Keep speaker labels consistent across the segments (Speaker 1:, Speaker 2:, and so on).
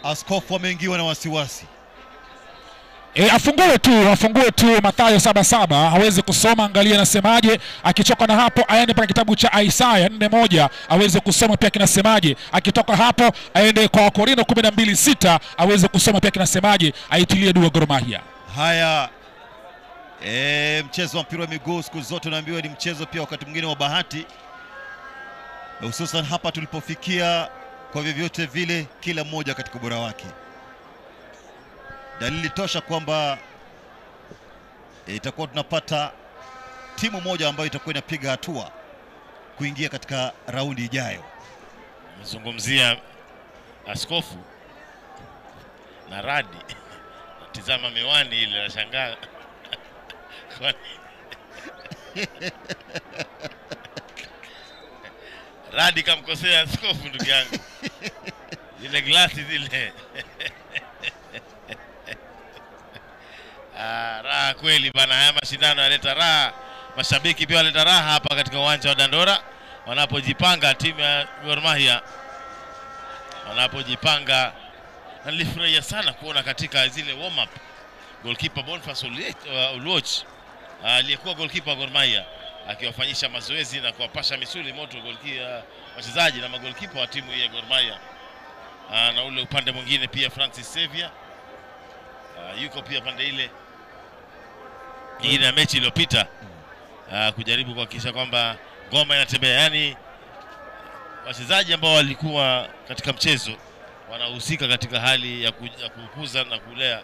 Speaker 1: Askofu ameingiwa na wasiwasi.
Speaker 2: Afungue tu Mathayo 7:7 aweze kusoma, angalia anasemaje. Akichoka na hapo aende pale kitabu cha Isaya 4:1 aweze kusoma pia kinasemaje. Akitoka hapo aende kwa Wakorintho 12:6 aweze kusoma pia kinasemaje, aitilie dua Gor Mahia.
Speaker 1: Haya, mchezo wa mpira wa miguu siku zote naambiwa ni mchezo pia wakati mwingine wa bahati, hususan hapa tulipofikia. Kwa vyovyote vile kila mmoja katika ubora wake. Dalili tosha kwamba itakuwa tunapata timu moja ambayo itakuwa inapiga hatua kuingia katika raundi ijayo.
Speaker 3: Mzungumzia Askofu na Radi. Tazama miwani ile, nashangaa. Radi kamkosea Askofu ndugu yangu. Ile glasi zile. Raha kweli bana, haya mashindano yanaleta raha. Mashabiki pia wanaleta raha hapa katika uwanja wa Dandora wanapojipanga, timu ya Gor Mahia wanapojipanga. Nilifurahia sana kuona katika zile warm up goalkeeper Boniface Oluoch aliyekuwa goalkeeper wa Gor Mahia akiwafanyisha mazoezi na kuwapasha misuli moto wachezaji na magolkipa wa timu ya Gor Mahia. Na ule upande mwingine pia Francis Xavier yuko pia pande ile nyingine ya mechi iliyopita kujaribu kuhakikisha kwamba ngoma inatembea. Yani wachezaji ambao walikuwa katika mchezo wanahusika katika hali ya kukuza na kulea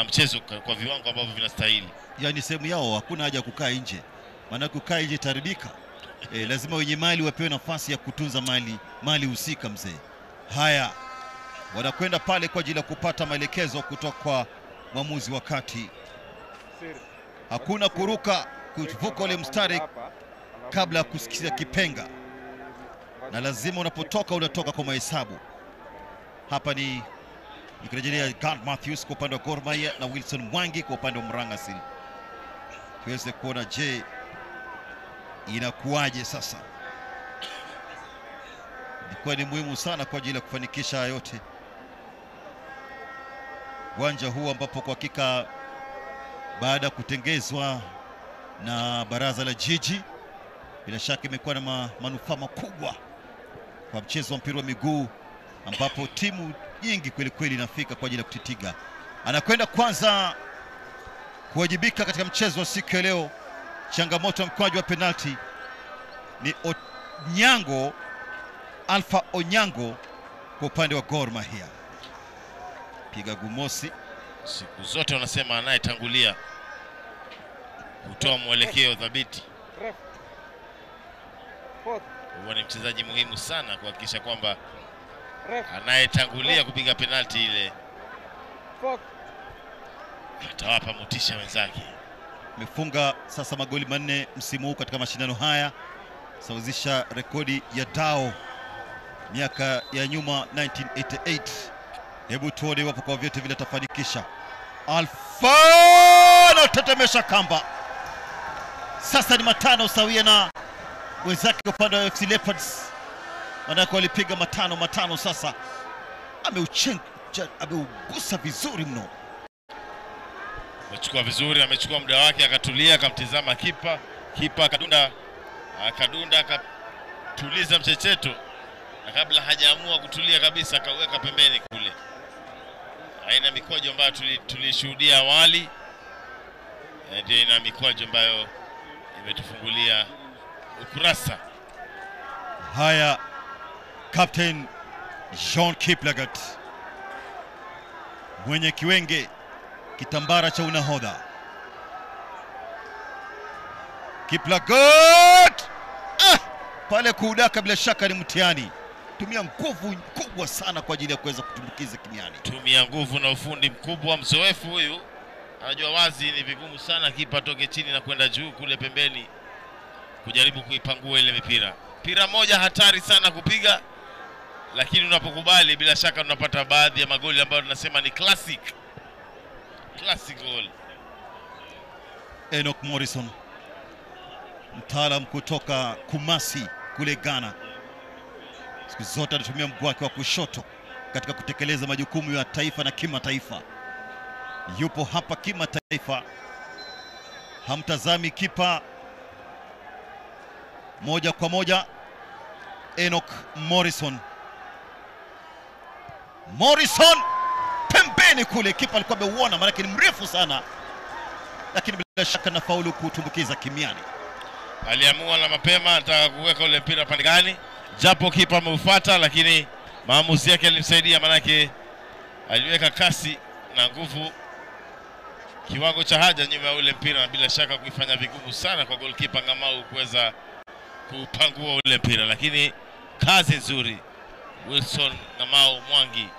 Speaker 3: mchezo kwa viwango ambavyo vinastahili.
Speaker 1: Yani sehemu yao hakuna haja kukaa nje, maana kukaa nje itaribika. Lazima wenye mali wapewe nafasi ya kutunza mali husika mzee. Haya, wanakwenda pale kwa ajili ya kupata maelekezo kutoka kwa mwamuzi wa kati. Hakuna kuruka kuvuka ule mstari kabla ya kusikia kipenga, na lazima unapotoka unatoka kwa mahesabu. Hapa ni ikirejelea Gant Matthews kwa upande wa Gor Mahia na Wilson Mwangi kwa upande wa Mrangasil. Tuweze kuona je inakuwaje sasa. Ilikuwa ni muhimu sana kwa ajili ya kufanikisha yote uwanja huu, ambapo kwa hakika baada ya kutengezwa na baraza la jiji, bila shaka imekuwa na manufaa makubwa kwa mchezo wa mpira wa miguu, ambapo timu nyingi kweli kweli inafika kwa ajili ya kutitiga. Anakwenda kwanza kuwajibika katika mchezo wa siku ya leo. Changamoto ya mkwaju wa penalti ni Onyango, Alpha Onyango kwa upande wa Gor Mahia. Piga gumosi.
Speaker 3: Siku zote wanasema anayetangulia kutoa mwelekeo thabiti huwa ni mchezaji muhimu sana kuhakikisha kwamba anayetangulia kupiga penalti ile atawapa motisha wenzake.
Speaker 1: Amefunga sasa magoli 4 msimu huu katika mashindano haya, sawazisha rekodi ya Dao miaka ya nyuma 1988. Hebu tuone wapo kwa vyote vile tafanikisha. Alfano tetemesha kamba. Sasa ni 5 sawia na wenzake upande wa FC Leopards. Wanako walipiga 5 sasa. Ameugusa vizuri mno.
Speaker 3: Amechukua vizuri, amechukua muda wake, akatulia, akamtizama kipa akadunda akatuliza mchecheto, na kabla hajaamua kutulia kabisa akaweka pembeni kule. Aina mikojo ambayo tulishuhudia awali ndio ina mikojo ambayo imetufungulia ukurasa.
Speaker 1: Haya, Captain Jean Kiplagat mwenye kiwenge kitambara cha unahodha. Kiplagat pale kuudaka bila shaka ni mtihani. Tumia nguvu kubwa sana kwa ajili ya kuweza kutumbukiza kimiani.
Speaker 3: Tumia nguvu na ufundi mkubwa. Mzoefu huyu anajua wazi ni vigumu sana kipa toke chini na kwenda juu kule pembeni kujaribu kuipangua ile mipira. Mpira moja hatari sana kupiga, lakini unapokubali bila shaka unapata baadhi ya magoli ambayo tunasema ni classic goal.
Speaker 1: Enoch Morrison, mtaalam kutoka Kumasi kule Ghana, siku zote anatumia mguu wake wa kushoto katika kutekeleza majukumu ya taifa na kimataifa. Yupo hapa kimataifa, hamtazami kipa moja kwa moja. Enoch Morrison pembeni kule, kipa alikuwa ameuona, maana ni mrefu sana, lakini bila shaka na faulu kutumbukiza kimiani.
Speaker 3: Aliamua na mapema anataka kuweka ule mpira pande gani, japo kipa ameufuata, lakini maamuzi yake alimsaidia, maana aliweka kasi na nguvu kiwango cha haja nyuma ya ule mpira, na bila shaka kuifanya vigumu sana kwa goalkeeper Ngamau kuweza kupangua ule mpira, lakini kazi nzuri Wilson Ngamau Mwangi.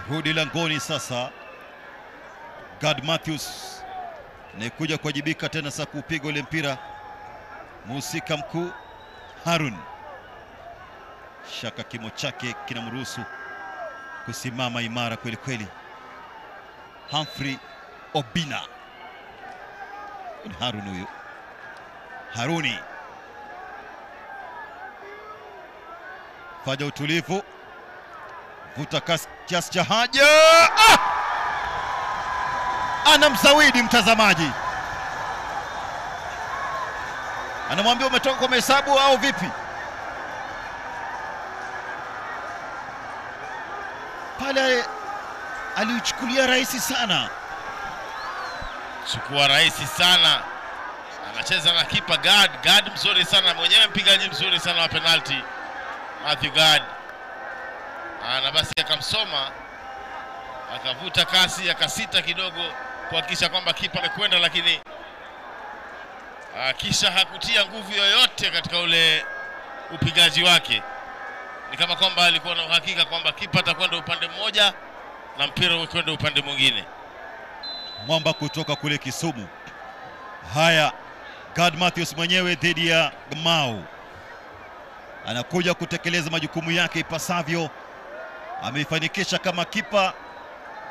Speaker 1: Rudi langoni sasa, Gad Matthews naikuja kuwajibika tena sasa kupiga ule mpira. Mhusika mkuu Harun, shaka kimo chake kinamruhusu kusimama imara kweli kweli. Humphrey Obina, Harun huyu, Haruni fanya utulivu, vuta kiasi cha haja, anamzawidi mtazamaji, anamwambia umetoka kwa mahesabu au vipi? Pale aliuchukulia rahisi sana,
Speaker 3: chukua rahisi sana. Anacheza na kipa Gad mzuri sana, mwenyewe mpigaji mzuri sana wa penalty Matthew Gad. Na basi akamsoma, akavuta kasi, akasita kidogo kuhakikisha kwamba kipa amekwenda, lakini kisha hakutia nguvu yoyote katika ule upigaji wake. Ni kama kwamba alikuwa na uhakika kwamba kipa atakwenda upande mmoja na mpira ukwenda upande mwingine.
Speaker 1: Mwamba kutoka kule Kisumu. Haya, Gad Matthews mwenyewe dhidi ya Ngamau, anakuja kutekeleza majukumu yake ipasavyo. Ameifanikisha kama kipa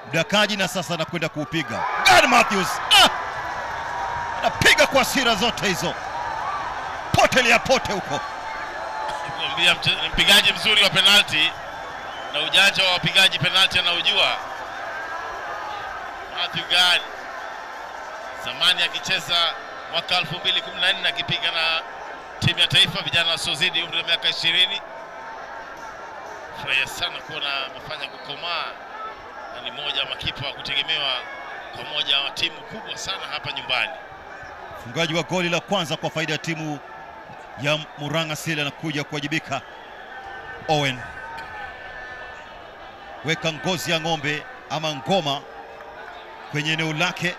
Speaker 1: mdakaji, na sasa anakwenda kuupiga. Gad Matthews anapiga kwa hasira zote hizo, potelea pote huko.
Speaker 3: Nikwambia mpigaji mzuri wa penalty, na ujanja wa wapigaji penalty anaujua. Matthew Gad zamani akicheza mwaka 2014 akipiga na timu ya taifa vijana wasiozidi umri wa miaka 20. Furaha sana kuona amefanya kukomaa, na ni moja makipa wa kutegemewa kwa moja wa timu kubwa sana hapa nyumbani.
Speaker 1: Mfungaji wa goli la kwanza kwa faida ya timu ya Murang'a Seal anakuja kuwajibika. Owen, weka ngozi ya ng'ombe ama ngoma kwenye eneo lake,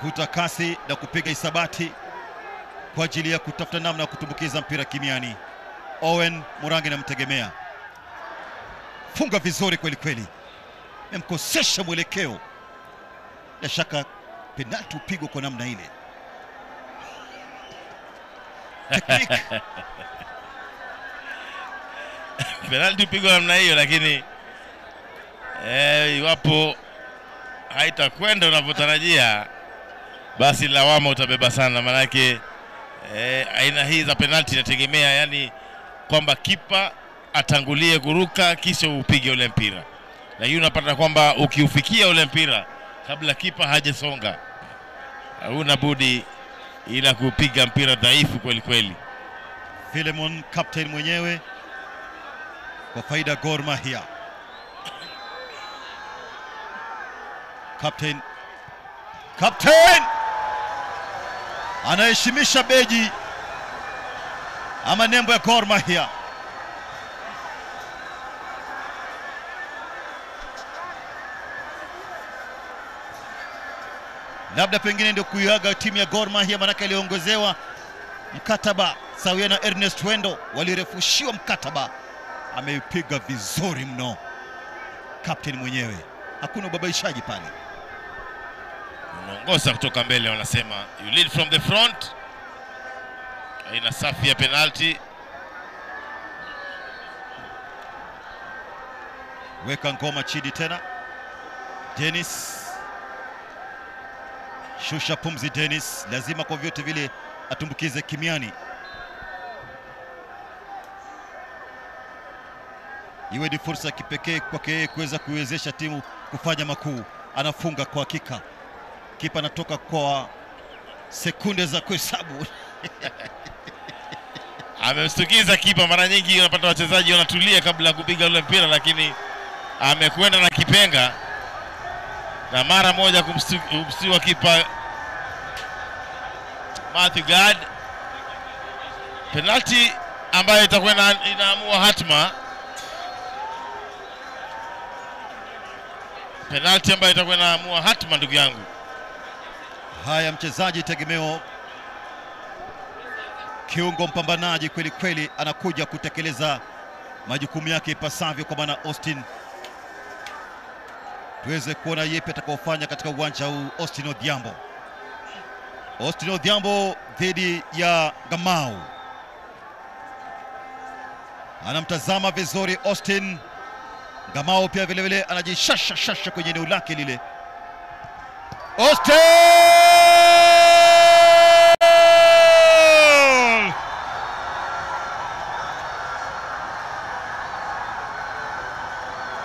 Speaker 1: vuta kasi na kupiga isabati kwa ajili ya kutafuta namna ya kutumbukiza mpira kimiani. Owen Murang'a namtegemea, funga vizuri kweli kweli, memkosesha mwelekeo. Bila shaka penalti upigwa kwa namna ile. Tekniki
Speaker 3: penalti upigwa namna hiyo, lakini iwapo haitakwenda unavyotarajia, basi lawama utabeba sana, manake aina hii za penalti inategemea yani kwamba kipa atangulie kuruka kisha upige ule mpira, lakini unapata kwamba ukiufikia ule mpira kabla kipa hajasonga, huna budi ila kupiga mpira dhaifu kweli kweli.
Speaker 1: Philemon, captain mwenyewe kwa faida Gor Mahia. Captain anaheshimisha beji ama nembo ya Gor Mahia. Labda pengine ndio kuiaga timu ya Gor Mahia, manake aliongozewa mkataba sawia na Ernest Wendo, walirefushiwa mkataba. Ameipiga vizuri mno captain mwenyewe, hakuna ubabaishaji pale.
Speaker 3: Unaongoza kutoka mbele, wanasema you lead from the front. Aina safi ya penalty.
Speaker 1: Weka ngoma chini tena. Dennis, shusha pumzi Dennis, lazima kwa vyote vile atumbukize kimiani. iwe ni fursa kipekee kwake yeye kuweza kuiwezesha timu kufanya makuu. Anafunga kwa hakika. Kipa anatoka kwa sekunde za kuhesabu.
Speaker 3: Amemstukiza kipa. Mara nyingi unapata wachezaji wanatulia kabla ya kupiga ule mpira, lakini amekwenda na kipenga na mara moja kumstua kipa Matthew Gad. Penalty ambayo itakuwa inaamua hatma. Penalty ambayo itakuwa inaamua hatma, ndugu yangu.
Speaker 1: Haya, mchezaji tegemeo, kiungo mpambanaji kweli kweli, anakuja kutekeleza majukumu yake ipasavyo, kwa maana Austin. Tuweze kuona yepi atakaofanya katika uwanja huu. Austin Odhiambo. Austin Odhiambo dhidi ya Gamau. Anamtazama vizuri Austin. Gamau pia vile vile anajishasha kwenye eneo lake lile. Austin!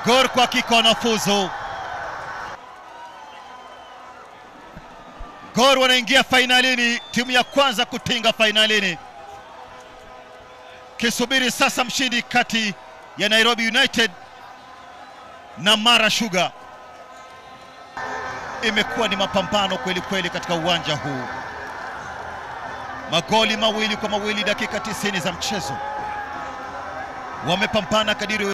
Speaker 1: Gor kwa hakika wanafuzu. Gor wanaingia finalini, timu ya kwanza kutinga finalini. Kisubiri sasa mshindi kati ya Nairobi United na Mara Sugar. Imekuwa ni mapambano kweli kweli katika uwanja huu. Magoli 2-2 dakika 90 za mchezo. Wamepambana kadiri